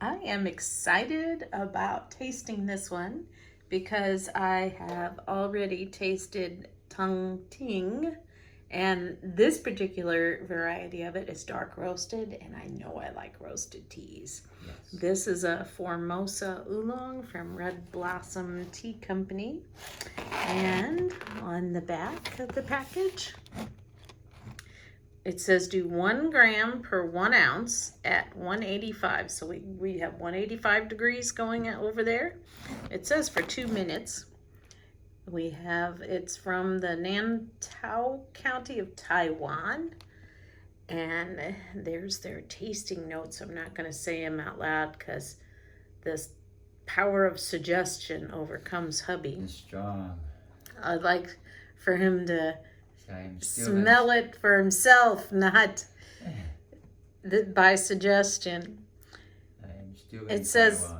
I am excited about tasting this one because I have already tasted Tung Ting, and this particular variety of it is dark roasted, and I know I like roasted teas. Yes. This is a Formosa Oolong from Red Blossom Tea Company, and on the back of the package it says do 1 gram per 1 ounce at 185. So we have 185 degrees going over there. It says for 2 minutes. It's from the Nantao County of Taiwan. And there's their tasting notes. I'm not going to say them out loud because this power of suggestion overcomes hubby. It's strong. I'd like for him to Smell smell it for himself, not by suggestion. It says,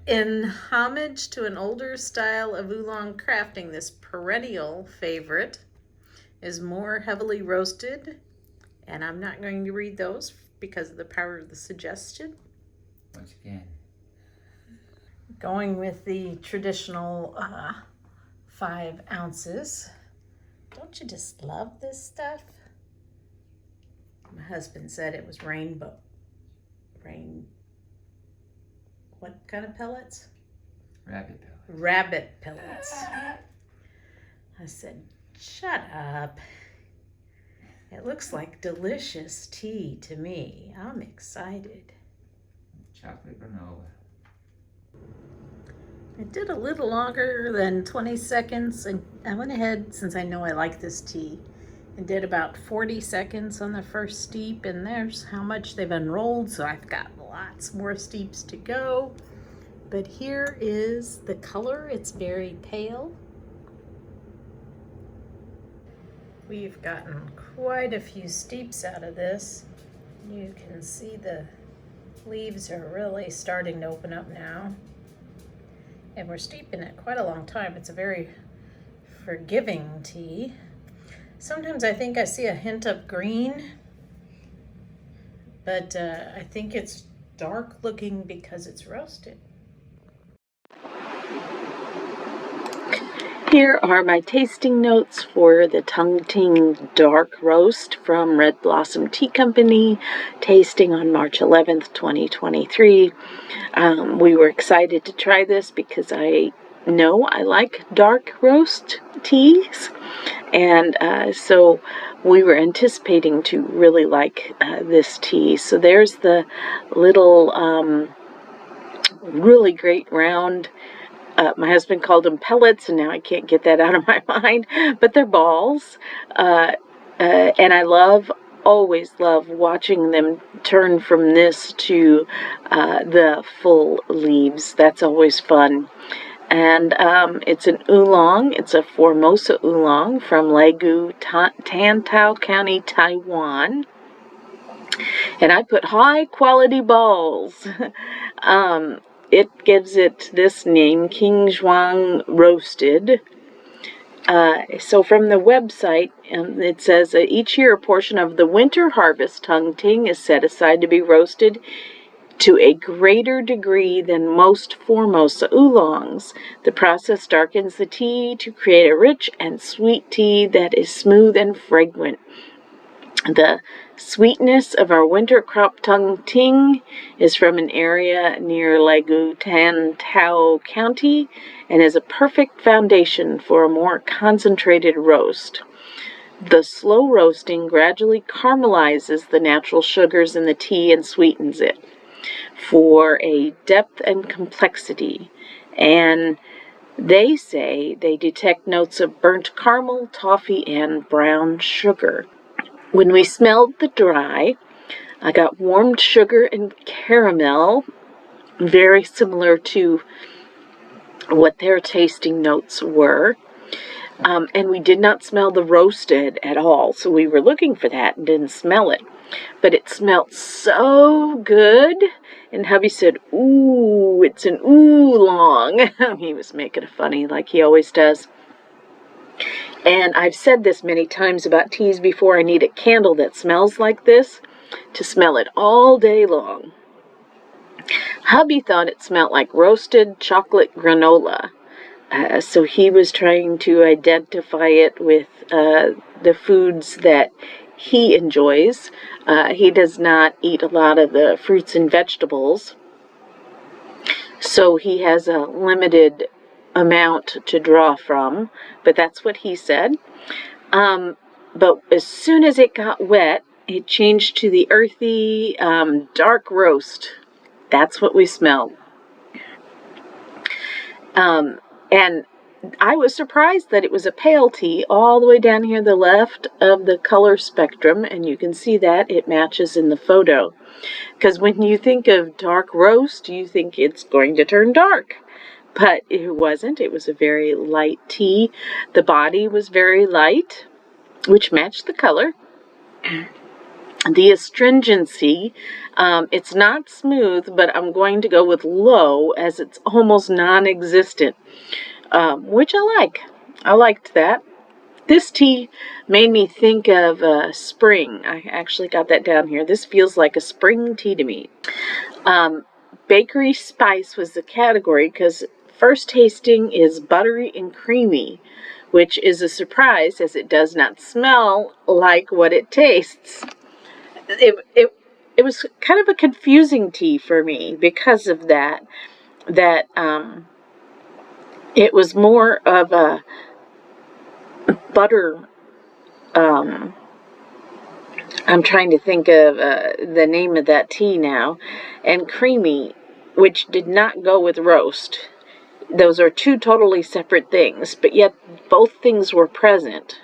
in homage to an older style of oolong crafting, this perennial favorite is more heavily roasted. And I'm not going to read those because of the power of the suggestion. Once again. Going with the traditional 5 ounces. Don't you just love this stuff? My husband said it was rainbow. What kind of pellets? Rabbit pellets. Rabbit pellets. I said, shut up. It looks like delicious tea to me. I'm excited. Chocolate granola. It did a little longer than 20 seconds, and I went ahead, since I know I like this tea, and did about 40 seconds on the first steep, and there's how much they've unrolled, so I've got lots more steeps to go. But here is the color. It's very pale. We've gotten quite a few steeps out of this. You can see the leaves are really starting to open up now. And we're steeping it quite a long time. It's a very forgiving tea. Sometimes I think I see a hint of green, but I think it's dark looking because it's roasted. Here are my tasting notes for the Tung Ting Dark Roast from Red Blossom Tea Company, tasting on March 11th, 2023. We were excited to try this because I know I like dark roast teas, and so we were anticipating to really like this tea. So there's the little really great round, my husband called them pellets, and now I can't get that out of my mind, but they're balls, and I always love watching them turn from this to the full leaves. That's always fun. And it's an oolong. It's a Formosa oolong from Legu, Tantao County, Taiwan. And I put high quality balls. It gives it this name, King Zhuang Roasted. So from the website, it says each year a portion of the winter harvest Tung Ting is set aside to be roasted to a greater degree than most Formosa oolongs. The process darkens the tea to create a rich and sweet tea that is smooth and fragrant. The sweetness of our winter crop Tung Ting is from an area near Legu, Tantao County, and is a perfect foundation for a more concentrated roast. The slow roasting gradually caramelizes the natural sugars in the tea and sweetens it for a depth and complexity. And they say they detect notes of burnt caramel, toffee, and brown sugar. When we smelled the dry, I got warmed sugar and caramel, very similar to what their tasting notes were. And we did not smell the roasted at all, so we were looking for that and didn't smell it. But it smelled so good, and hubby said, ooh, it's an oolong. He was making it funny like he always does. And I've said this many times about teas before. I need a candle that smells like this to smell it all day long. Hubby thought it smelled like roasted chocolate granola. So he was trying to identify it with the foods that he enjoys. He does not eat a lot of the fruits and vegetables, so he has a limited amount to draw from, but that's what he said. But as soon as it got wet, it changed to the earthy, dark roast. That's what we smelled. And I was surprised that it was a pale tea all the way down here the left of the color spectrum, and you can see that it matches in the photo. Because when you think of dark roast, you think it's going to turn dark. But it wasn't. It was a very light tea. The body was very light, which matched the color. The astringency, it's not smooth, but I'm going to go with low as it's almost non-existent, which I like. I liked that. This tea made me think of spring. I actually got that down here. This feels like a spring tea to me. Bakery spice was the category because first tasting is buttery and creamy, which is a surprise as it does not smell like what it tastes. It was kind of a confusing tea for me because of that. It was more of a butter. I'm trying to think of the name of that tea now, and creamy, which did not go with roast. Those are two totally separate things, but yet both things were present.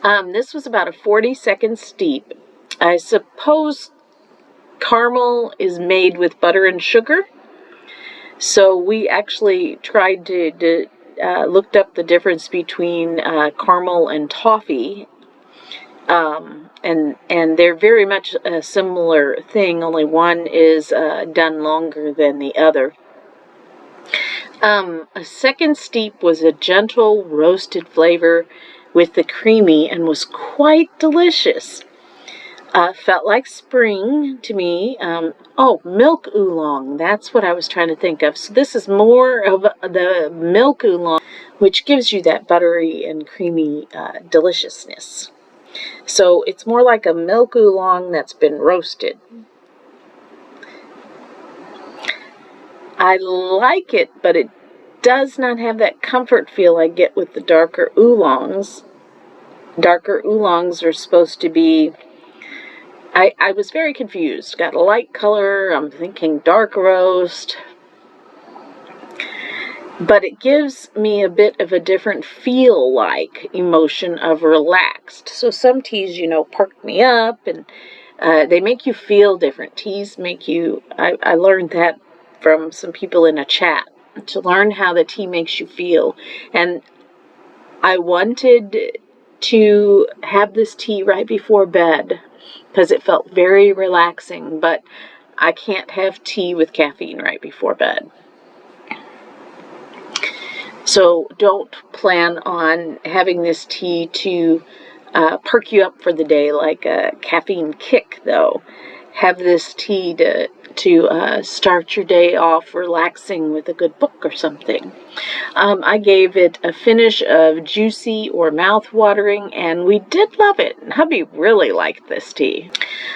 This was about a 40-second steep. I suppose caramel is made with butter and sugar. So we actually tried to looked up the difference between caramel and toffee. And they're very much a similar thing, only one is done longer than the other. A second steep was a gentle roasted flavor with the creamy and was quite delicious. Felt like spring to me. Milk oolong. That's what I was trying to think of. So this is more of the milk oolong, which gives you that buttery and creamy deliciousness. So it's more like a milk oolong that's been roasted. I like it, but it does not have that comfort feel I get with the darker oolongs. Darker oolongs are supposed to be... I was very confused. Got a light color. I'm thinking dark roast. But it gives me a bit of a different feel-like emotion of relaxed. So some teas, perk me up, and they make you feel different. Teas make you... I learned that from some people in a chat, to learn how the tea makes you feel. And I wanted to have this tea right before bed because it felt very relaxing, but I can't have tea with caffeine right before bed. So don't plan on having this tea to perk you up for the day like a caffeine kick, though. Have this tea to start your day off relaxing with a good book or something. I gave it a finish of juicy or mouth-watering, and we did love it. Hubby really liked this tea.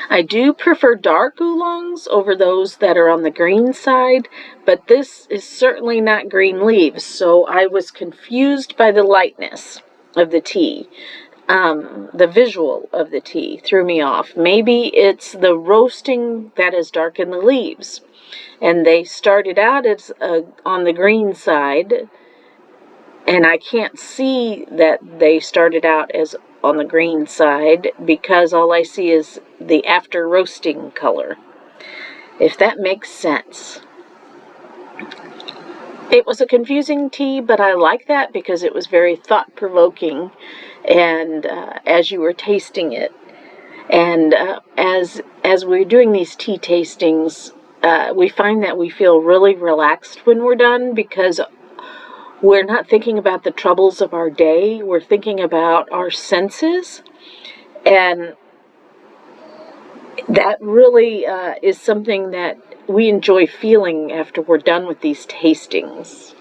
I do prefer dark oolongs over those that are on the green side, but this is certainly not green leaves, so I was confused by the lightness of the tea. The visual of the tea threw me off. Maybe it's the roasting that has darkened the leaves. And they started out as on the green side, and I can't see that they started out as on the green side because all I see is the after roasting color, if that makes sense. It was a confusing tea, but I like that because it was very thought-provoking, and as you were tasting it, and as we're doing these tea tastings, we find that we feel really relaxed when we're done because we're not thinking about the troubles of our day. We're thinking about our senses, and That really is something that we enjoy feeling after we're done with these tastings.